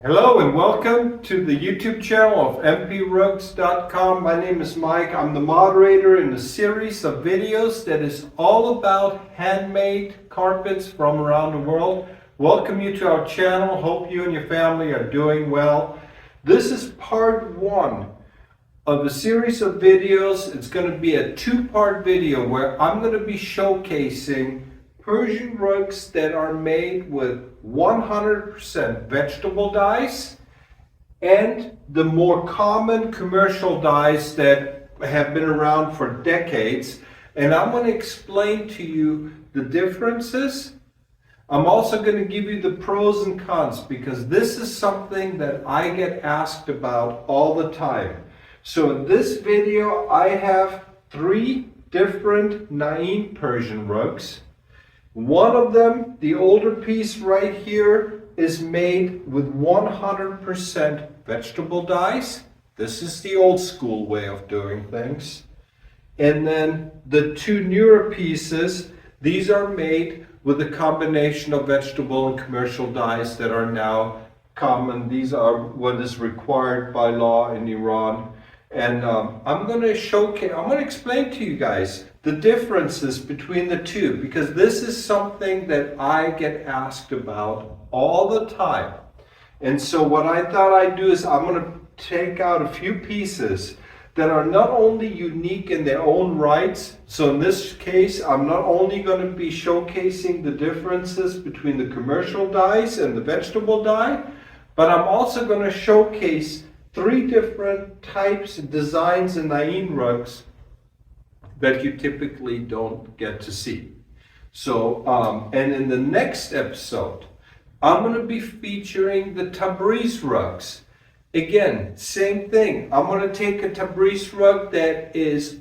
Hello and welcome to the YouTube channel of mprugs.com. My name is Mike. I'm the moderator in a series of videos that is all about handmade carpets from around the world. Welcome you to our channel. Hope you and your family are doing well. This is part one of a series of videos. It's going to be a two-part video where I'm going to be showcasing Persian rugs that are made with 100% vegetable dyes and the more common commercial dyes that have been around for decades. And I'm going to explain to you the differences. I'm also going to give you the pros and cons because this is something that I get asked about all the time. So in this video I have three different Nain Persian rugs. One of them, the older piece right here, is made with 100% vegetable dyes. This is the old school way of doing things. And then the two newer pieces, these are made with a combination of vegetable and commercial dyes that are now common. These are what is required by law in Iran. And I'm going to explain to you guys the differences between the two, because this is something that I get asked about all the time. And so what I thought I'd do is I'm going to take out a few pieces that are not only unique in their own rights. So in this case, I'm not only going to be showcasing the differences between the commercial dyes and the vegetable dye, but I'm also going to showcase three different types and designs in Nain rugs that you typically don't get to see. So, and in the next episode, I'm going to be featuring the Tabriz rugs. Again, same thing. I'm going to take a Tabriz rug that is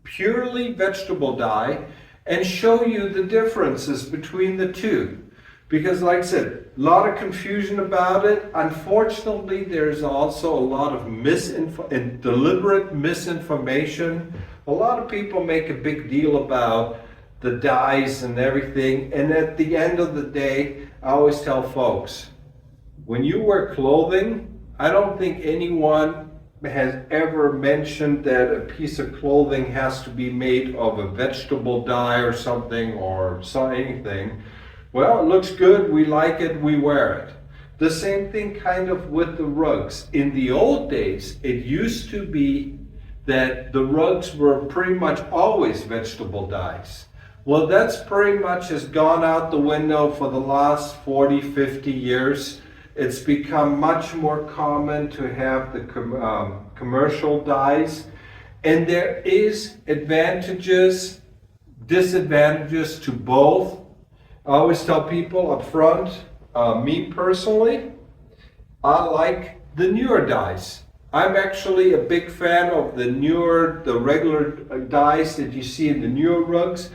purely vegetable dye and show you the differences between the two. Because like I said, a lot of confusion about it. Unfortunately, there's also a lot of deliberate misinformation. A lot of people make a big deal about the dyes and everything. And at the end of the day, I always tell folks, when you wear clothing, I don't think anyone has ever mentioned that a piece of clothing has to be made of a vegetable dye or something or anything. Well, it looks good, we like it, we wear it. The same thing kind of with the rugs. In the old days, it used to be that the rugs were pretty much always vegetable dyes. Well, that's pretty much has gone out the window for the last 40, 50 years. It's become much more common to have the commercial dyes. And there is advantages, disadvantages to both. I always tell people up front, me personally, I like the newer dyes. I'm actually a big fan of the regular dyes that you see in the newer rugs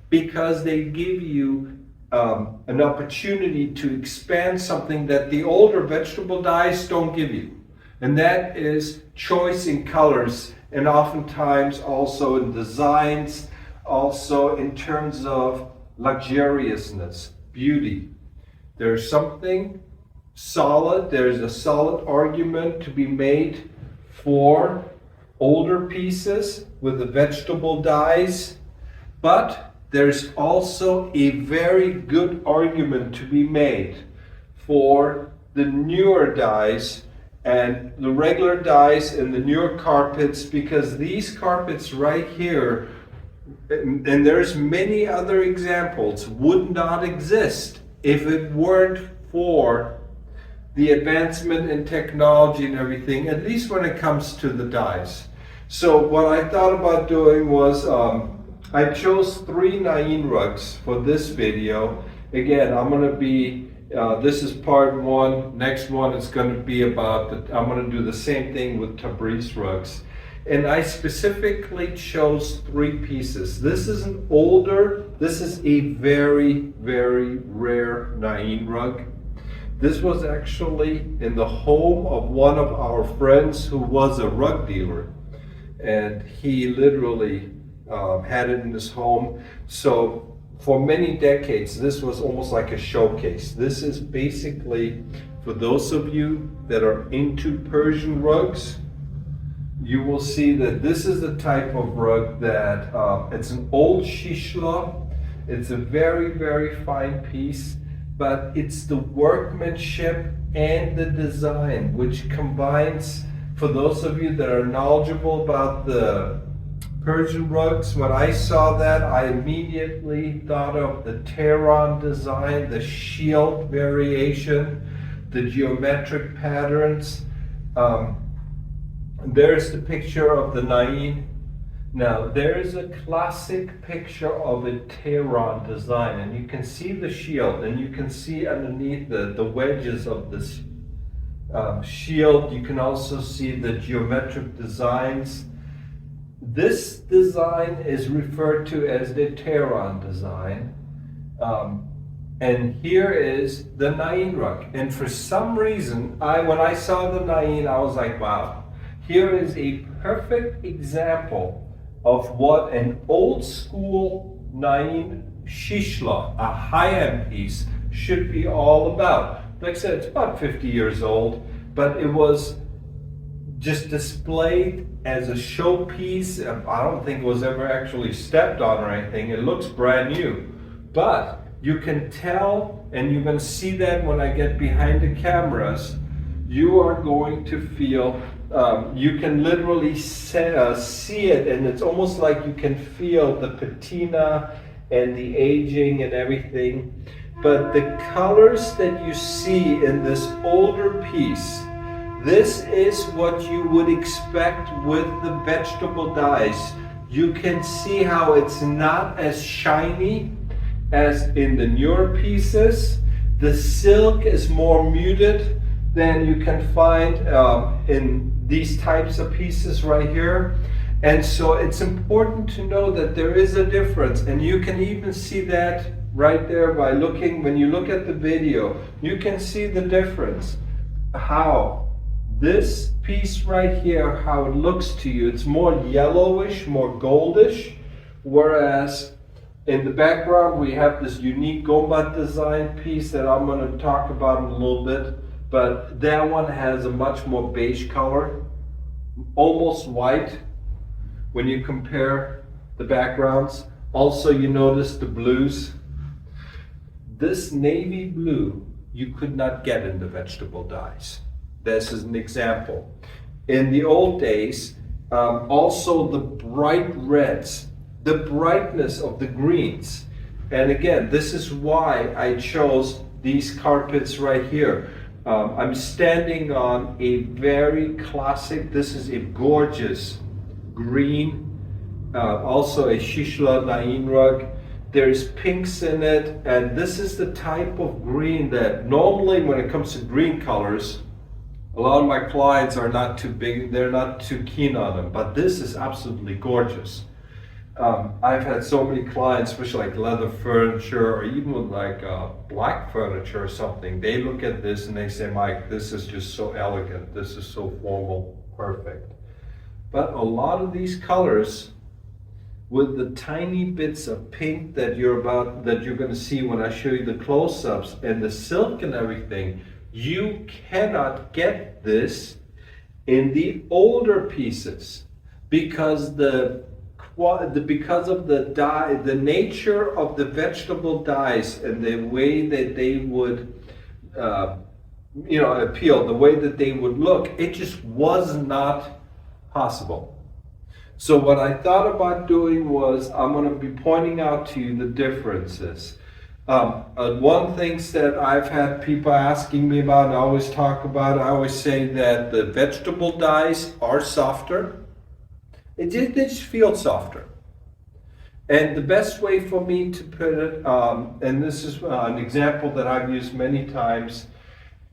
because they give you an opportunity to expand something that the older vegetable dyes don't give you. And that is choice in colors and oftentimes also in designs, also in terms of luxuriousness, beauty. There's something solid, there's a solid argument to be made for older pieces with the vegetable dyes, but there's also a very good argument to be made for the newer dyes and the regular dyes and the newer carpets, because these carpets right here, and there's many other examples, would not exist if it weren't for the advancement in technology and everything, at least when it comes to the dyes. So what I thought about doing was I chose three Nain rugs for this video. Again, I'm going to be, this is part one. Next one is going to be about, I'm going to do the same thing with Tabriz rugs. And I specifically chose three pieces. This is this is a very, very rare Nain rug. This was actually in the home of one of our friends who was a rug dealer. And he literally had it in his home. So for many decades, this was almost like a showcase. This is basically For those of you that are into Persian rugs, you will see that this is the type of rug that it's an old shishla. It's a very, very fine piece, but it's the workmanship and the design which combines. For those of you that are knowledgeable about the Persian rugs, when I saw that, I immediately thought of the Tehran design, the shield variation, the geometric patterns. There's the picture of the Nain. Now, there is a classic picture of a Tehran design, and you can see the shield, and you can see underneath the wedges of this shield. You can also see the geometric designs. This design is referred to as the Tehran design. And here is the Nain rug. And for some reason, when I saw the Nain, I was like, wow, here is a perfect example of what an old school Nain shishla, a high-end piece, should be all about. Like I said, it's about 50 years old, but it was just displayed as a showpiece. I don't think it was ever actually stepped on or anything. It looks brand new, but you can tell, and you're going to see that when I get behind the cameras, you are going to feel, you can literally see it, and it's almost like you can feel the patina and the aging and everything. But the colors that you see in this older piece, this is what you would expect with the vegetable dyes. You can see how it's not as shiny as in the newer pieces. The silk is more muted than you can find in these types of pieces right here. And so it's important to know that there is a difference, and you can even see that right there by looking. When you look at the video, you can see the difference. How this piece right here, how it looks to you, it's more yellowish, more goldish, whereas in the background we have this unique gombat design piece that I'm going to talk about in a little bit, but that one has a much more beige color, almost white when you compare the backgrounds. Also, you notice the blues. This navy blue you could not get in the vegetable dyes. This is an example. In the old days, also the bright reds, the brightness of the greens. And again, this is why I chose these carpets right here. I'm standing on a very classic, this is a gorgeous green, also a shishla Nain rug. There's pinks in it, and this is the type of green that normally when it comes to green colors, a lot of my clients are not too big, they're not too keen on them, but this is absolutely gorgeous. I've had so many clients, especially like leather furniture or even like black furniture or something, they look at this and they say, Mike, this is just so elegant, this is so formal, perfect. But a lot of these colors, with the tiny bits of pink that you're going to see when I show you the close-ups, and the silk and everything, you cannot get this in the older pieces because of the dye, the nature of the vegetable dyes and the way that they would appeal, the way that they would look, it just was not possible. So what I thought about doing was I'm going to be pointing out to you the differences. One thing that I've had people asking me about, and I always talk about, I always say that the vegetable dyes are softer. They just feel softer. And the best way for me to put it, and this is an example that I've used many times,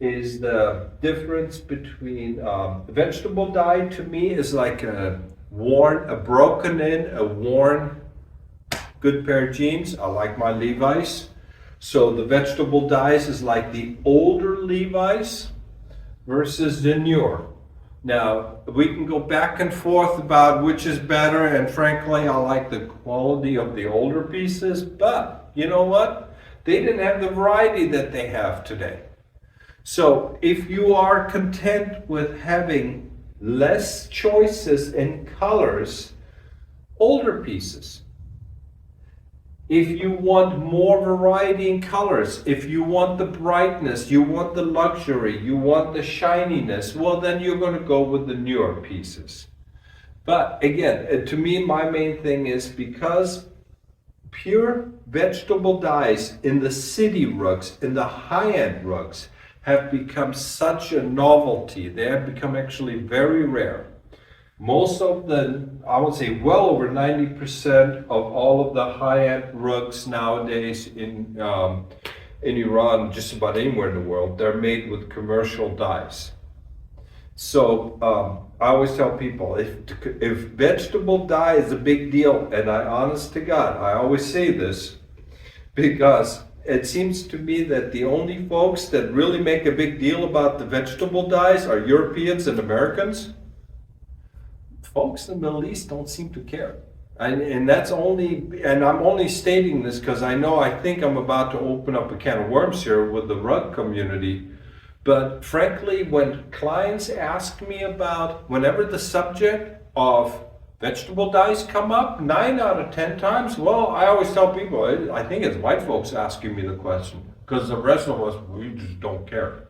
is the difference between the vegetable dye to me is like a broken worn good pair of jeans. I like my Levi's. So the vegetable dyes is like the older Levi's versus the newer. Now, we can go back and forth about which is better, and frankly, I like the quality of the older pieces, but you know what? They didn't have the variety that they have today. So if you are content with having less choices in colors, older pieces. If you want more variety in colors, if you want the brightness, you want the luxury, you want the shininess, well, then you're going to go with the newer pieces. But again, to me, my main thing is because pure vegetable dyes in the city rugs, in the high-end rugs, have become such a novelty. They have become actually very rare. Most of the, I would say well over 90% of all of the high-end rugs nowadays in Iran, just about anywhere in the world, they're made with commercial dyes. So I always tell people, if vegetable dye is a big deal, and I honest to God, I always say this, because it seems to me that the only folks that really make a big deal about the vegetable dyes are Europeans and Americans. Folks in the Middle East don't seem to care. And that's only, and I'm only stating this because I think I'm about to open up a can of worms here with the rug community. But frankly, when clients ask me about, whenever the subject of vegetable dyes come up, 9 out of 10 times, well, I always tell people, I think it's white folks asking me the question because the rest of us, we just don't care.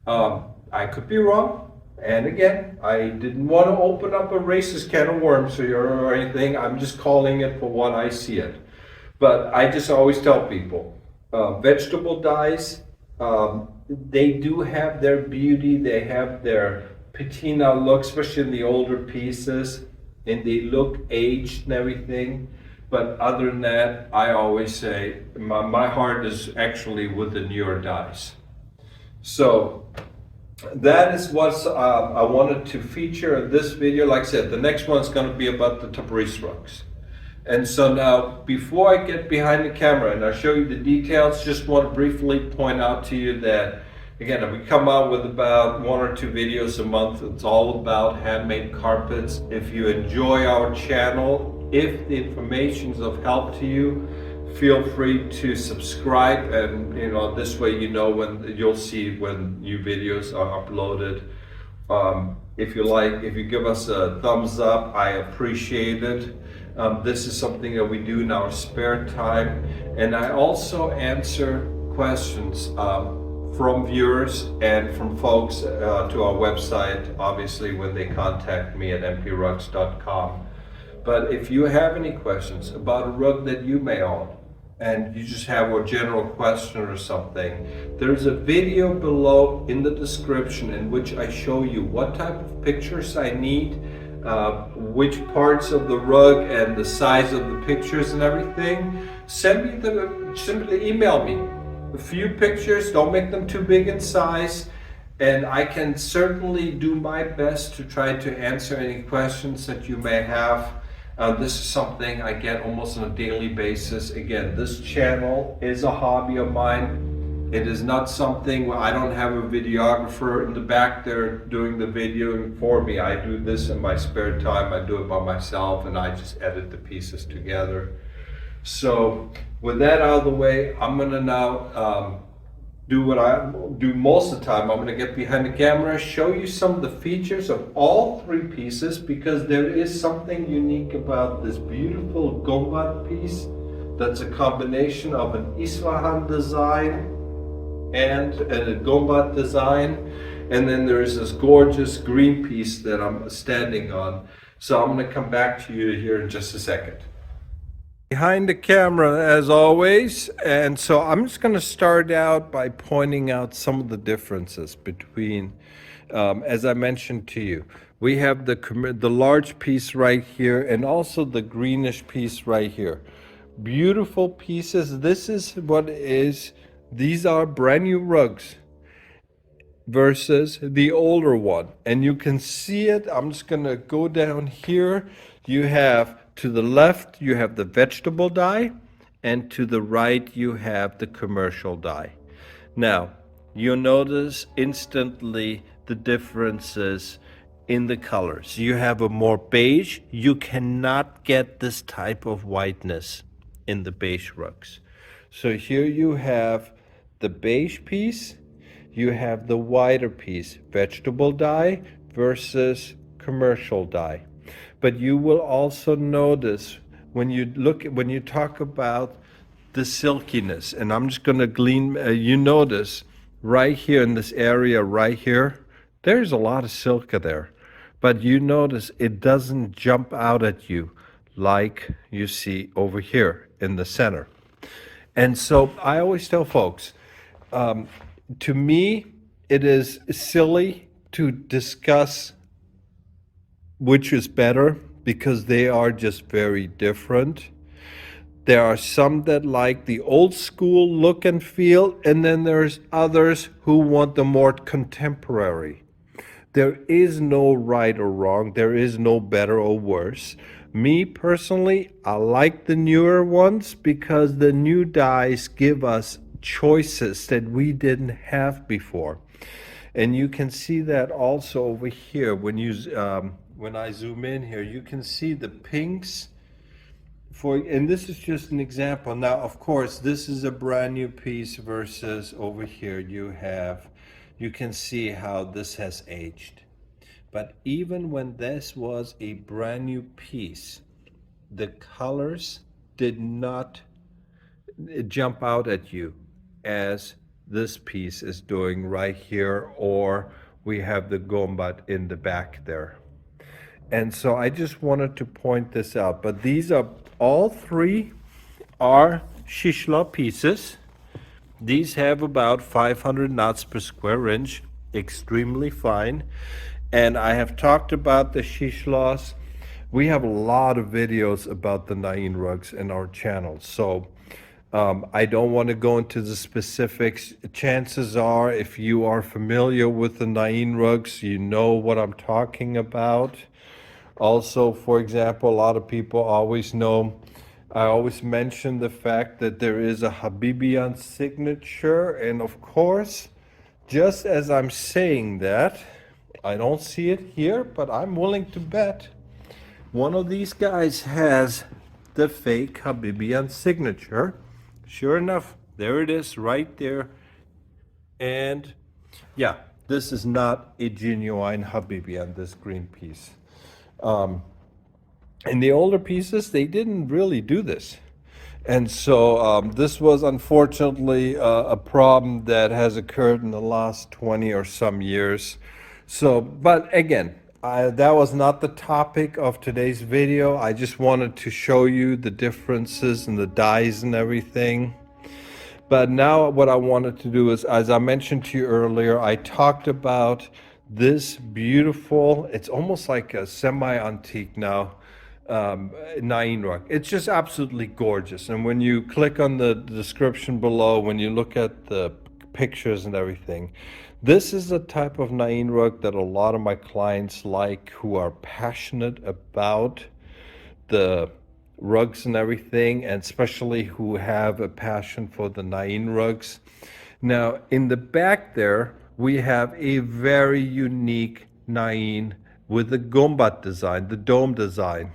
I could be wrong. And again, I didn't want to open up a racist can of worms or anything. I'm just calling it for what I see it. But I just always tell people, vegetable dyes, they do have their beauty. They have their patina look, especially in the older pieces, and they look aged and everything. But other than that, I always say my heart is actually with the newer dyes. So that is what I wanted to feature in this video. Like I said, the next one is going to be about the Tabriz rugs. And so now, before I get behind the camera and I show you the details, just want to briefly point out to you that, again, we come out with about 1 or 2 videos a month. It's all about handmade carpets. If you enjoy our channel, if the information is of help to you, feel free to subscribe, and this way when you'll see when new videos are uploaded. If you give us a thumbs up, I appreciate it. This is something that we do in our spare time, and I also answer questions from viewers and from folks to our website, obviously when they contact me at mprugs.com. But if you have any questions about a rug that you may own, and you just have a general question or something, there's a video below in the description in which I show you what type of pictures I need, which parts of the rug and the size of the pictures and everything. Simply email me a few pictures, don't make them too big in size, and I can certainly do my best to try to answer any questions that you may have. This is something I get almost on a daily basis. Again, this channel is a hobby of mine. It is not something where I don't have a videographer in the back there doing the videoing for me. I do this in my spare time. I do it by myself, and I just edit the pieces together. So with that out of the way, I'm gonna now do what I do most of the time. I'm going to get behind the camera, show you some of the features of all 3 pieces, because there is something unique about this beautiful gombat piece that's a combination of an Isfahan design and a gombat design, and then there's this gorgeous green piece that I'm standing on. So I'm going to come back to you here in just a second. Behind the camera as always, and so I'm just going to start out by pointing out some of the differences between, as I mentioned to you, we have the large piece right here and also the greenish piece right here. Beautiful pieces. This is what is, these are brand new rugs versus the older one, and you can see it. I'm just going to go down here. You have, to the left, you have the vegetable dye, and to the right, you have the commercial dye. Now, you'll notice instantly the differences in the colors. You have a more beige. You cannot get this type of whiteness in the beige rugs. So here you have the beige piece. you have the wider piece, vegetable dye versus commercial dye. But you will also notice when you talk about the silkiness, and I'm just going to glean, you notice right here in this area right here, there's a lot of silica there. But you notice it doesn't jump out at you like you see over here in the center. And so I always tell folks, to me, it is silly to discuss which is better because they are just very different. There are some that like the old school look and feel, and then there's others who want the more contemporary. There is no right or wrong. There is no better or worse. Me personally, I like the newer ones because the new dyes give us choices that we didn't have before. And you can see that also over here when I zoom in here, you can see the pinks and this is just an example. Now, of course, this is a brand new piece versus over here you can see how this has aged. But even when this was a brand new piece, the colors did not jump out at you as this piece is doing right here, or we have the gombat in the back there. And so I just wanted to point this out. But these are all three are shishla pieces. These have about 500 knots per square inch, extremely fine. And I have talked about the shishlas. We have a lot of videos about the Nain rugs in our channel. So I don't want to go into the specifics. Chances are, if you are familiar with the Nain rugs, you know what I'm talking about. Also, for example, a lot of people always know, I always mention the fact that there is a Habibian signature. And of course, just as I'm saying that, I don't see it here, but I'm willing to bet one of these guys has the fake Habibian signature. Sure enough, there it is right there. And yeah, this is not a genuine Habibian, this green piece. In the older pieces, they didn't really do this. And so this was unfortunately a problem that has occurred in the last 20 or some years. So, but again, that was not the topic of today's video. I just wanted to show you the differences in the dyes and everything. But now what I wanted to do is, as I mentioned to you earlier, I talked about this beautiful, it's almost like a semi-antique now, Nain rug. It's just absolutely gorgeous. And when you click on the description below, when you look at the pictures and everything, this is the type of Nain rug that a lot of my clients like, who are passionate about the rugs and everything, and especially who have a passion for the Nain rugs. Now, in the back there, we have a very unique Nain with the gombat design, the dome design.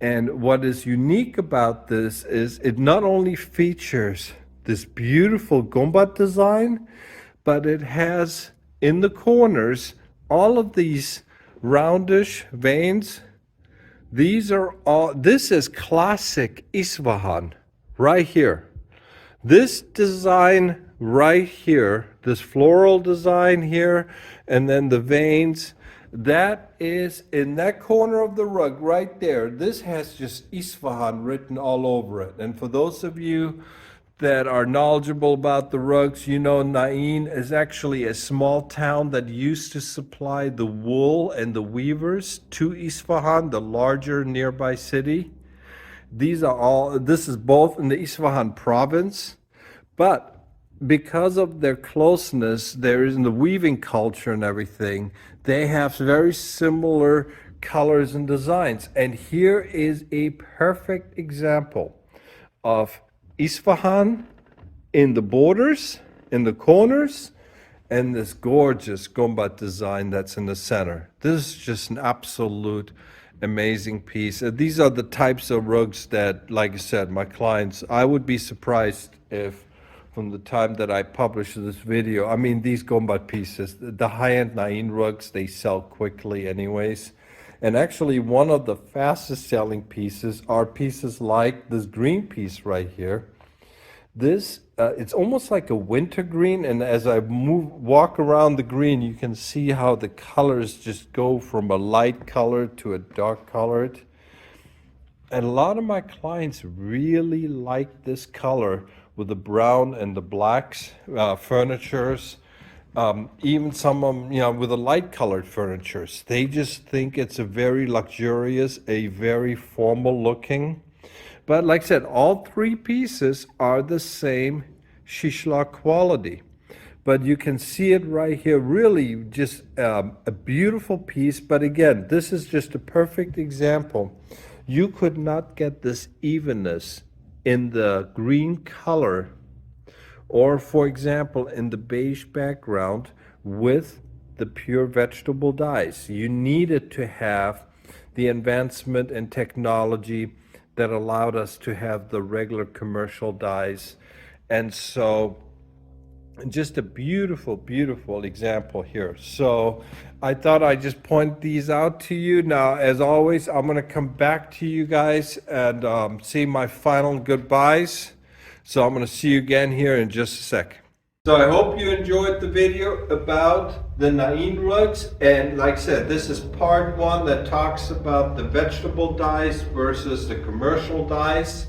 And what is unique about this is it not only features this beautiful gombat design, but it has in the corners all of these roundish veins. This is classic Isfahan right here. This design right here, this floral design here, and then the veins, that is in that corner of the rug right there. This has just Isfahan written all over it. And for those of you that are knowledgeable about the rugs, you know Nain is actually a small town that used to supply the wool and the weavers to Isfahan, the larger nearby city. This is both in the Isfahan province, but because of their closeness, there is in the weaving culture and everything, they have very similar colors and designs. And here is a perfect example of Isfahan in the borders, in the corners, and this gorgeous gombat design that's in the center. This is just an absolute amazing piece. These are the types of rugs that, like I said, my clients, I would be surprised if from the time that I published this video. I mean, these go by pieces. The high-end Nain rugs, they sell quickly anyways. And actually, one of the fastest selling pieces are pieces like this green piece right here. This, it's almost like a winter green, and as I walk around the green, you can see how the colors just go from a light color to a dark colored. And a lot of my clients really like this color with the brown and the blacks furnitures. Even some of them, you know, with the light colored furnitures. They just think it's a very luxurious, a very formal looking. But like I said, all three pieces are the same shishla quality. But you can see it right here, really just a beautiful piece. But again, this is just a perfect example. You could not get this evenness in the green color, or for example, in the beige background with the pure vegetable dyes. You needed to have the advancement in technology that allowed us to have the regular commercial dyes. And so just a beautiful, beautiful example here. So I thought I'd just point these out to you. Now, as always, I'm gonna come back to you guys and say my final goodbyes. So I'm gonna see you again here in just a sec. So I hope you enjoyed the video about the Nain rugs. And like I said, this is part one that talks about the vegetable dyes versus the commercial dyes.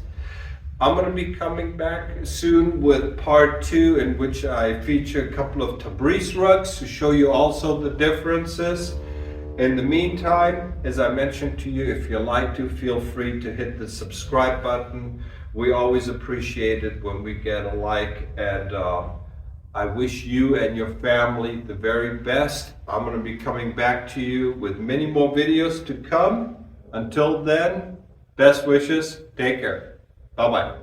I'm going to be coming back soon with part two, in which I feature a couple of Tabriz rugs to show you also the differences. In the meantime, as I mentioned to you, if you like to, feel free to hit the subscribe button. We always appreciate it when we get a like, and I wish you and your family the very best. I'm going to be coming back to you with many more videos to come. Until then, best wishes. Take care. Bye-bye.